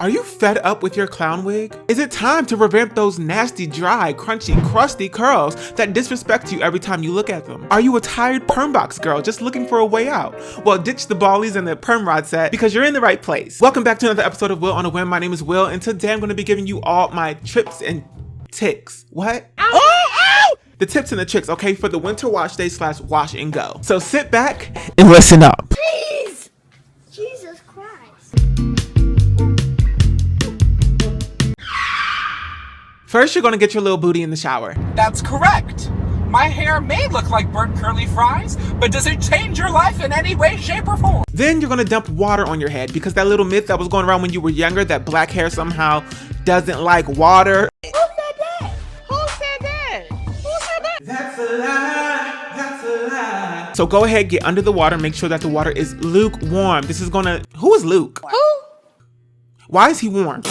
Are you fed up with your clown wig? Is it time to revamp those nasty, dry, crunchy, crusty curls that disrespect you every time you look at them? Are you a tired perm box girl just looking for a way out? Well, ditch the ballies and the perm rod set because you're in the right place. Welcome back to another episode of Will on a Whim. My name is Will, and today I'm going to be giving you all my tips and ticks. What? Oh! The tips and the tricks, okay, for the winter wash day / wash and go. So sit back and listen up. Please! Jesus Christ. First, you're gonna get your little booty in the shower. That's correct. My hair may look like burnt curly fries, but does it change your life in any way, shape, or form? Then you're gonna dump water on your head because that little myth that was going around when you were younger that black hair somehow doesn't like water. Who said that? Who said that? Who said that? That's a lie, that's a lie. So go ahead, get under the water, make sure that the water is lukewarm. This is gonna, who is Luke? Who? Why is he warm?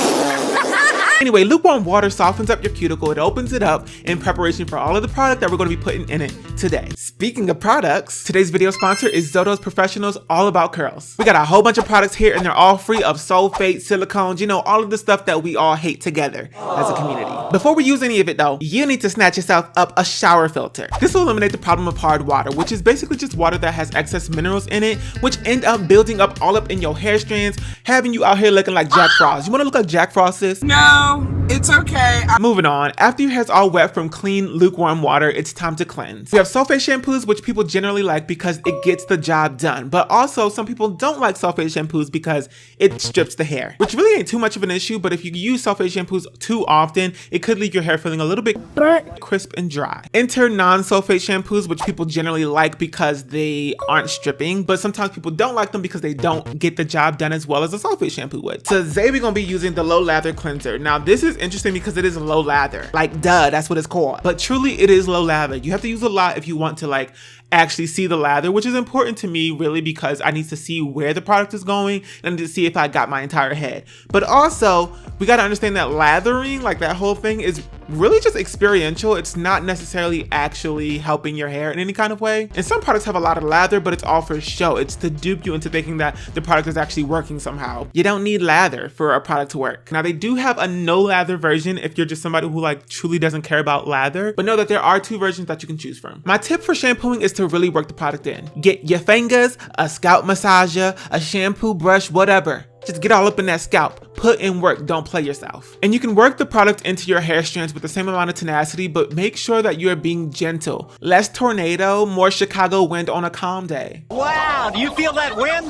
Anyway, lukewarm water softens up your cuticle. It opens it up in preparation for all of the product that we're going to be putting in it today. Speaking of products, today's video sponsor is Zoto's Professionals All About Curls. We got a whole bunch of products here and they're all free of sulfate, silicones, you know, all of the stuff that we all hate together as a community. Before we use any of it though, you need to snatch yourself up a shower filter. This will eliminate the problem of hard water, which is basically just water that has excess minerals in it, which end up building up all up in your hair strands, having you out here looking like Jack Frost. You want to look like Jack Frost, sis? No, it's okay. Moving on, after your hair's all wet from clean, lukewarm water, it's time to cleanse. We have sulfate shampoos, which people generally like because it gets the job done. But also, some people don't like sulfate shampoos because it strips the hair, which really ain't too much of an issue. But if you use sulfate shampoos too often, it could leave your hair feeling a little bit burnt, crisp, and dry. Enter non-sulfate shampoos, which people generally like because they aren't stripping. But sometimes people don't like them because they don't get the job done as well as a sulfate shampoo would. So today we're going to be using the low lather cleanser. Now, this is interesting because it is low lather. Like, duh, that's what it's called. But truly, it is low lather. You have to use a lot if you want to like actually see the lather, which is important to me really because I need to see where the product is going and to see if I got my entire head. But also, we got to understand that lathering, like that whole thing, is really just experiential. It's not necessarily actually helping your hair in any kind of way. And some products have a lot of lather, but it's all for show. It's to dupe you into thinking that the product is actually working somehow. You don't need lather for a product to work. Now, they do have a no lather version if you're just somebody who like truly doesn't care about lather, but know that there are two versions that you can choose from. My tip for shampooing is to really work the product in. Get your fingers, a scalp massager, a shampoo brush, whatever. Just get all up in that scalp. Put in work, don't play yourself. And you can work the product into your hair strands with the same amount of tenacity, but make sure that you are being gentle. Less tornado, more Chicago wind on a calm day. Wow, do you feel that wind?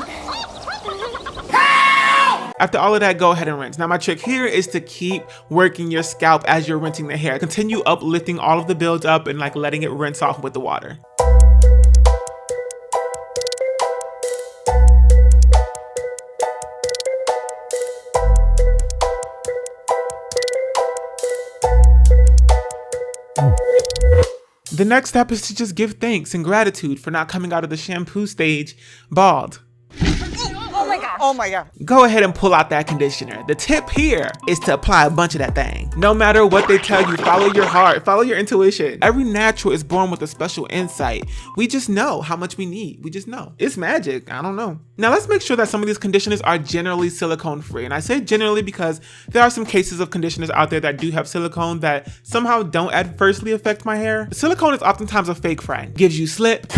After all of that, go ahead and rinse. Now, my trick here is to keep working your scalp as you're rinsing the hair. Continue uplifting all of the builds up and like letting it rinse off with the water. The next step is to just give thanks and gratitude for not coming out of the shampoo stage bald. Oh my God. Go ahead and pull out that conditioner. The tip here is to apply a bunch of that thing. No matter what they tell you, follow your heart, follow your intuition. Every natural is born with a special insight. We just know how much we need. We just know. It's magic. I don't know. Now let's make sure that some of these conditioners are generally silicone free. And I say generally because there are some cases of conditioners out there that do have silicone that somehow don't adversely affect my hair. Silicone is oftentimes a fake friend. Gives you slip,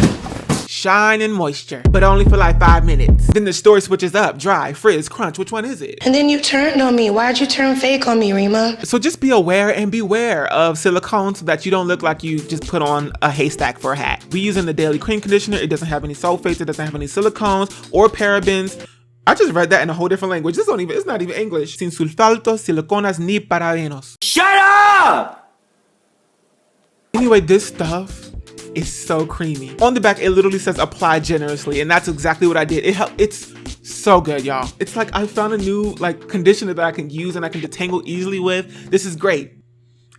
shine, and moisture, but only for like 5 minutes. Then the story switches up, dry, frizz, crunch. Which one is it? And then you turned on me. Why'd you turn fake on me, Rima? So just be aware and beware of silicone so that you don't look like you just put on a haystack for a hat. We using the Daily Cream Conditioner. It doesn't have any sulfates. It doesn't have any silicones or parabens. I just read that in a whole different language. It's not even English. Sin sulfatos, siliconas, ni parabenos. Shut up! Anyway, this stuff is so creamy. On the back, it literally says apply generously, and that's exactly what I did. It's so good, y'all. It's like I found a new like conditioner that I can use and I can detangle easily with. This is great.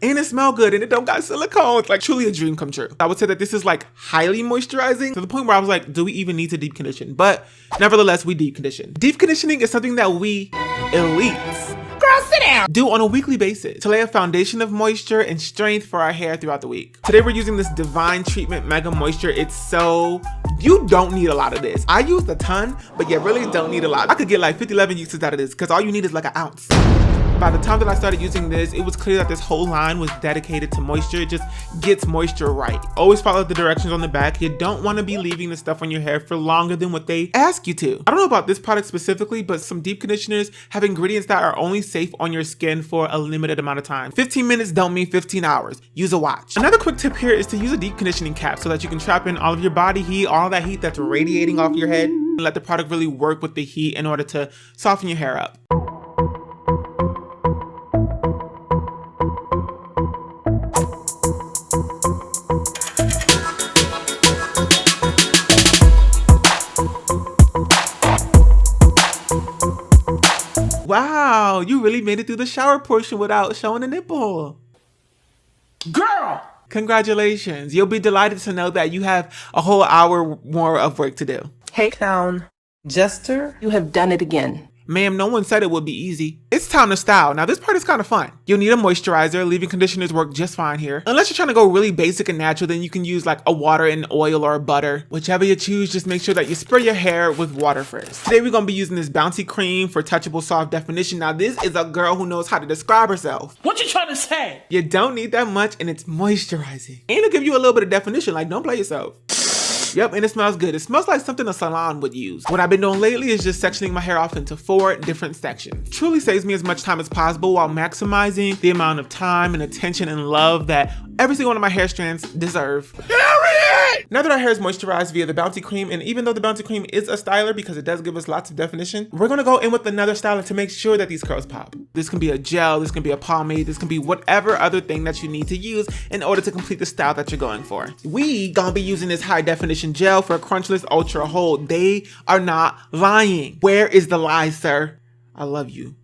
And it smells good and it don't got silicone. It's like truly a dream come true. I would say that this is like highly moisturizing to the point where I was like, do we even need to deep condition? But nevertheless, we deep condition. Deep conditioning is something that we elites Girl, sit down. Do on a weekly basis to lay a foundation of moisture and strength for our hair throughout the week. Today we're using this Divine Treatment Mega Moisture. You don't need a lot of this. I used a ton, but you really don't need a lot. I could get like 50-11 uses out of this because all you need is like an ounce. By the time that I started using this, it was clear that this whole line was dedicated to moisture. It just gets moisture right. Always follow the directions on the back. You don't want to be leaving the stuff on your hair for longer than what they ask you to. I don't know about this product specifically, but some deep conditioners have ingredients that are only safe on your skin for a limited amount of time. 15 minutes don't mean 15 hours. Use a watch. Another quick tip here is to use a deep conditioning cap so that you can trap in all of your body heat, all that heat that's radiating off your head, and let the product really work with the heat in order to soften your hair up. Wow, you really made it through the shower portion without showing a nipple. Girl. Congratulations. You'll be delighted to know that you have a whole hour more of work to do. Hey, clown. Jester, you have done it again. Ma'am, no one said it would be easy. It's time to style. Now, this part is kind of fun. You'll need a moisturizer. Leave-in conditioners work just fine here. Unless you're trying to go really basic and natural, then you can use like a water and oil or a butter. Whichever you choose, just make sure that you spray your hair with water first. Today, we're going to be using this Bouncy Cream for touchable soft definition. Now, this is a girl who knows how to describe herself. What you trying to say? You don't need that much, and it's moisturizing. And it'll give you a little bit of definition. Like, don't play yourself. Yep, and it smells good. It smells like something a salon would use. What I've been doing lately is just sectioning my hair off into 4 different sections. Truly saves me as much time as possible while maximizing the amount of time and attention and love that every single one of my hair strands deserve. Now that our hair is moisturized via the Bouncy Cream, and even though the Bouncy Cream is a styler because it does give us lots of definition, we're gonna go in with another styler to make sure that these curls pop. This can be a gel, this can be a pomade, this can be whatever other thing that you need to use in order to complete the style that you're going for. We gonna be using this high definition gel for a crunchless ultra hold. They are not lying. Where is the lie, sir? I love you.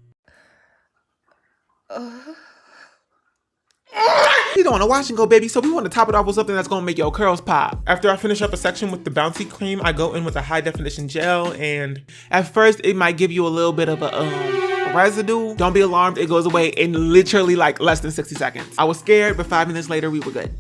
You don't want to wash and go, baby, so we want to top it off with something that's going to make your curls pop. After I finish up a section with the Bouncy Cream, I go in with a high definition gel, and at first it might give you a little bit of a residue. Don't be alarmed, it goes away in literally like less than 60 seconds. I was scared, but 5 minutes later we were good.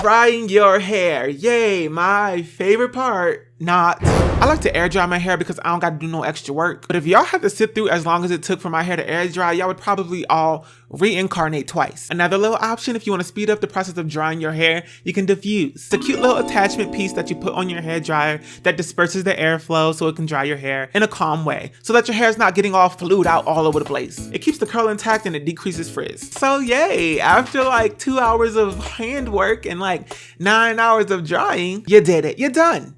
Drying your hair. Yay, my favorite part. Not. I like to air dry my hair because I don't got to do no extra work. But if y'all had to sit through as long as it took for my hair to air dry, y'all would probably all reincarnate twice. Another little option, if you want to speed up the process of drying your hair, you can diffuse. It's a cute little attachment piece that you put on your hair dryer that disperses the airflow so it can dry your hair in a calm way so that your hair is not getting all flued out all over the place. It keeps the curl intact and it decreases frizz. So yay, after like 2 hours of hand work and like 9 hours of drying, you did it. You're done.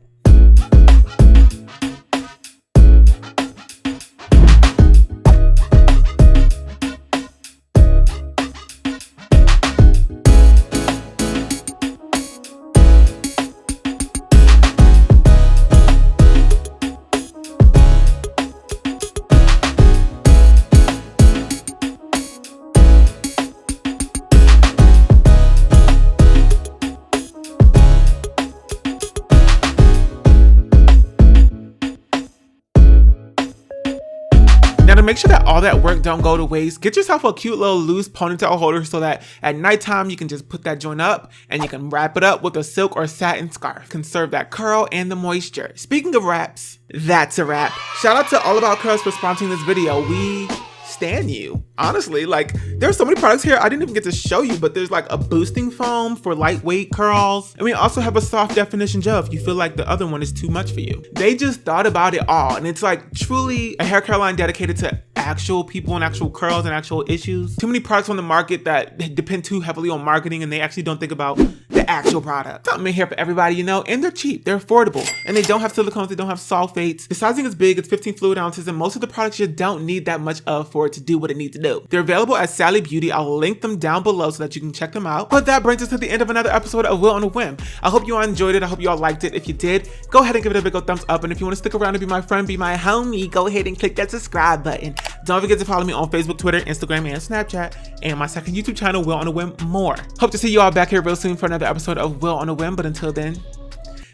Now to make sure that all that work don't go to waste, get yourself a cute little loose ponytail holder so that at nighttime you can just put that joint up and you can wrap it up with a silk or satin scarf. Conserve that curl and the moisture. Speaking of wraps, that's a wrap. Shout out to All About Curls for sponsoring this video. We stan you. Honestly, like there's so many products here I didn't even get to show you, but there's like a boosting foam for lightweight curls. And we also have a soft definition gel if you feel like the other one is too much for you. They just thought about it all, and it's like truly a hair care line dedicated to actual people and actual curls and actual issues. Too many products on the market that depend too heavily on marketing and they actually don't think about the actual product. Something in here for everybody, you know, and they're cheap, they're affordable, and they don't have silicones, they don't have sulfates. The sizing is big, it's 15 fluid ounces, and most of the products you don't need that much of for it to do what it needs to do. They're available at Sally Beauty. I'll link them down below so that you can check them out. But that brings us to the end of another episode of Will on a Whim. I hope you all enjoyed it. I hope you all liked it. If you did, go ahead and give it a big old thumbs up. And if you want to stick around and be my friend, be my homie, go ahead and click that subscribe button. Don't forget to follow me on Facebook, Twitter, Instagram, and Snapchat, and my second YouTube channel, Will on a Whim More. Hope to see you all back here real soon for another episode of Will on a Whim. But until then,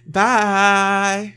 bye.